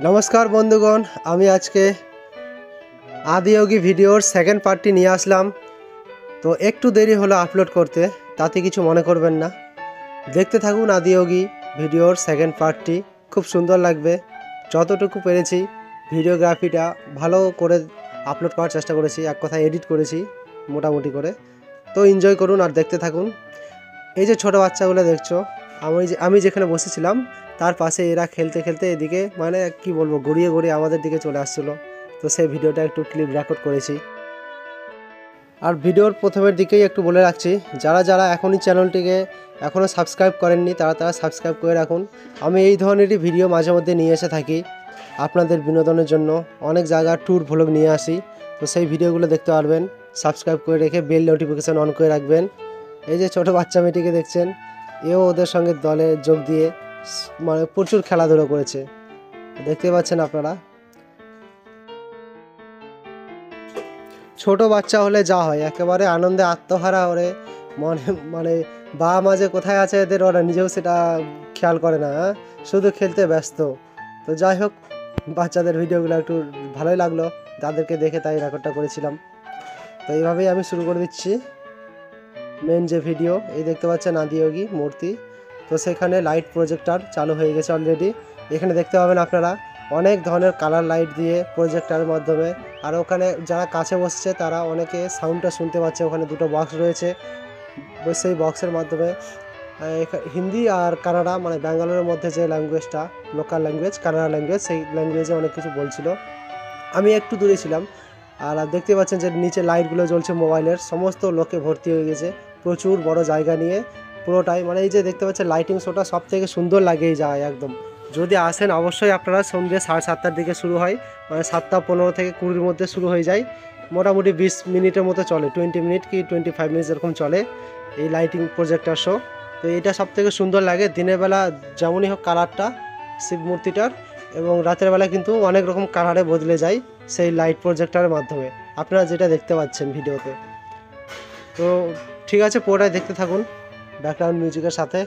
नमस्कार बंधुगण आमी आज के आदियोगी भिडियोर सेकेंड पार्टी निये आसलाम। तो एकटू देरी हलो आपलोड करते, ताते किछु मने करबेन ना। देखते थाकुन आदियोगी भिडियोर सेकेंड पार्टी खूब सुंदर लागबे। যতটুকু পেরেছি ভিডিওগ্রাফিটা ভালো করে আপলোড করার চেষ্টা করেছি, এক কথায় এডিট করেছি মোটামুটি করে। তো এনজয় করুন আর দেখতে থাকুন। এই যে ছোট বাচ্চাগুলো দেখছো, আমি যেখানে বসেছিলাম তার পাশে এরা খেলতে খেলতে এদিকে মানে কি বলবো গড়িয়ে গড়িয়ে আমাদের দিকে চলে আসছিল। তো সেই ভিডিওটা একটু ক্লিপ রেকর্ড করেছি। আর ভিডিওর প্রথমের দিকেই একটু বলে রাখছি, যারা যারা এখনই চ্যানেলটিকে এখনও সাবস্ক্রাইব করেননি তারা সাবস্ক্রাইব করে রাখুন। আমি এই ধরনেরই ভিডিও মাঝে মধ্যে নিয়ে এসে থাকি আপনাদের বিনোদনের জন্য। অনেক জায়গার ট্যুর ভ্লগ নিয়ে আসি, তো সেই ভিডিওগুলো দেখতে পারবেন। সাবস্ক্রাইব করে রেখে বেল নোটিফিকেশান অন করে রাখবেন। এই যে ছোটো বাচ্চা মেয়েটিকে দেখছেন, এও ওদের সঙ্গে দলে যোগ দিয়ে মানে প্রচুর খেলাধুলো করেছে, দেখতে পাচ্ছেন আপনারা। ছোট বাচ্চা হলে যা হয়, একেবারে আনন্দে আত্মহারা ওরে মানে বাবা মা যে কোথায় আছে এদের ওরা নিজেও সেটা খেয়াল করে না, শুধু খেলতে ব্যস্ত। তো যাই হোক, বাচ্চাদের ভিডিওগুলো একটু ভালোই লাগলো তাদেরকে দেখে, তাই রেকর্ডটা করেছিলাম। তো এইভাবেই আমি শুরু করে দিচ্ছি মেন যে ভিডিও। এই দেখতে পাচ্ছেন আদিয়োগী মূর্তি। তো সেখানে লাইট প্রজেক্টর চালু হয়ে গেছে অলরেডি। এখানে দেখতে পাবেন আপনারা অনেক ধরনের কালার লাইট দিয়ে প্রজেক্টরের মাধ্যমে। আর ওখানে যারা কাছে বসছে তারা অনেকে সাউন্ডটা শুনতে পাচ্ছে। ওখানে দুটো বক্স রয়েছে, সেই বক্সের মাধ্যমে হিন্দি আর কানাডা মানে ব্যাঙ্গালোরের মধ্যে যে ল্যাঙ্গুয়েজটা লোকাল ল্যাঙ্গুয়েজ কানাডা ল্যাঙ্গুয়েজ, সেই ল্যাঙ্গুয়েজে অনেক কিছু বলছিল। আমি একটু দূরে ছিলাম। আর দেখতে পাচ্ছেন যে নিচে লাইটগুলো জ্বলছে মোবাইলের, সমস্ত লোকে ভর্তি হয়ে গেছে প্রচুর বড় জায়গা নিয়ে পুরোটাই। মানে এই যে দেখতে পাচ্ছেন লাইটিং শোটা সব থেকে সুন্দর লাগে এই জায়গায় একদম। যদি আসেন অবশ্যই আপনারা সন্ধ্যে 7:30টার দিকে শুরু হয়, মানে 7:15 থেকে 20-র মধ্যে শুরু হয়ে যায়। মোটামুটি 20 মিনিটের মতো চলে, 20 মিনিট কি 25 মিনিট এরকম চলে এই লাইটিং প্রজেক্টর শো। তো এটা সব থেকে সুন্দর লাগে দিনের বেলা যেমনই হোক কালারটা শিব মূর্তিটার, এবং রাতের বেলা কিন্তু অনেক রকম কালারে বদলে যায় সেই লাইট প্রজেক্টরের মাধ্যমে, আপনারা যেটা দেখতে পাচ্ছেন ভিডিওতে। তো ঠিক আছে, পুরোটাই দেখতে থাকুন ব্যাকগ্রাউন্ড মিউজিকের সাথে।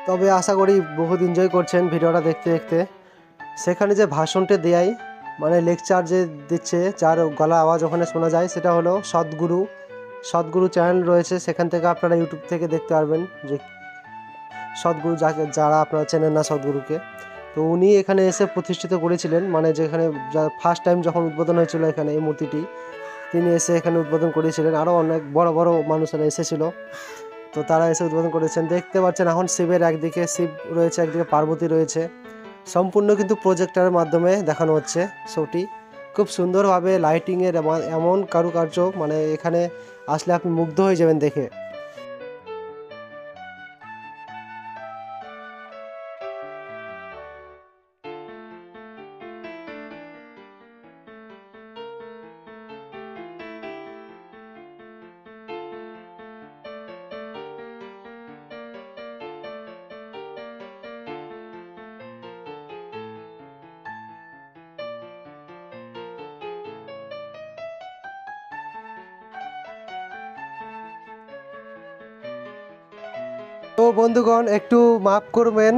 তবে আশা করি বহুত এনজয় করছেন ভিডিওটা দেখতে দেখতে। সেখানে যে ভাষণটা দেয় মানে লেকচার যে দিচ্ছে, যার গলা আওয়াজ ওখানে শোনা যায়, সেটা হলো সদ্গুরু চ্যানেল রয়েছে, সেখান থেকে আপনারা ইউটিউব থেকে দেখতে পারবেন যে সদ্গুরু যারা আপনারা চেনেন না সদ্গুরুকে, তো উনি এখানে এসে প্রতিষ্ঠিত করেছিলেন, মানে যেখানে ফার্স্ট টাইম যখন উদ্বোধন হয়েছিল এখানে এই মূর্তিটি, তিনি এসে এখানে উদ্বোধন করেছিলেন। আরও অনেক বড় বড় মানুষেরা এসেছিল, তো তারা এসে উদ্বোধন করেছেন। দেখতে পাচ্ছেন এখন শিবের একদিকে শিব রয়েছে, একদিকে পার্বতী রয়েছে, সম্পূর্ণ কিন্তু প্রজেক্টরের মাধ্যমে দেখানো হচ্ছে শোটি। খুব সুন্দরভাবে লাইটিংয়ের এমন কারুকার্য, মানে এখানে আসলে আপনি মুগ্ধ হয়ে যাবেন দেখে। তো বন্ধুগণ একটু মাফ করবেন,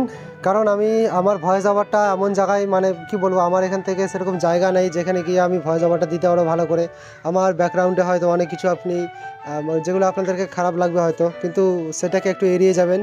কারণ আমি আমার ভয়েস ওভারটা এমন জায়গায়, মানে কি বলবো, আমার এখান থেকে সেরকম জায়গা নেই যেখানে গিয়ে আমি ভয়েস ওভারটা দিতে পারবো ভালো করে। আমার ব্যাকগ্রাউন্ডে হয়তো অনেক কিছু আপনি যেগুলো আপনাদেরকে খারাপ লাগবে হয়তো, কিন্তু সেটাকে একটু এড়িয়ে যাবেন।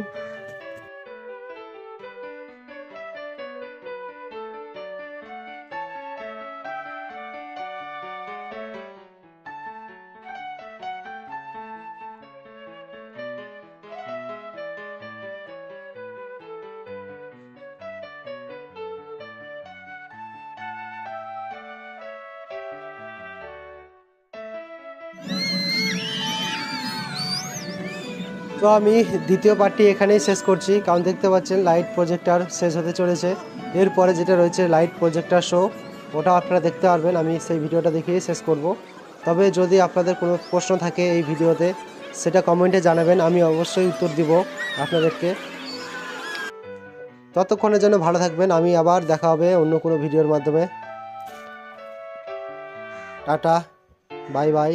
তো আমি দ্বিতীয় পার্টটি এখানেই শেষ করছি, কারণ দেখতে পাচ্ছেন লাইট প্রজেক্টর শেষ হতে চলেছে। এরপরে যেটা রয়েছে লাইট প্রজেক্টর শো, ওটা আপনারা দেখতে পারবেন, আমি সেই ভিডিওটা দেখেই শেষ করব। তবে যদি আপনাদের কোনো প্রশ্ন থাকে এই ভিডিওতে, সেটা কমেন্টে জানাবেন, আমি অবশ্যই উত্তর দিব আপনাদেরকে। ততক্ষণের জন্য ভালো থাকবেন, আমি আবার দেখা হবে অন্য কোনো ভিডিওর মাধ্যমে। Tata, bye bye.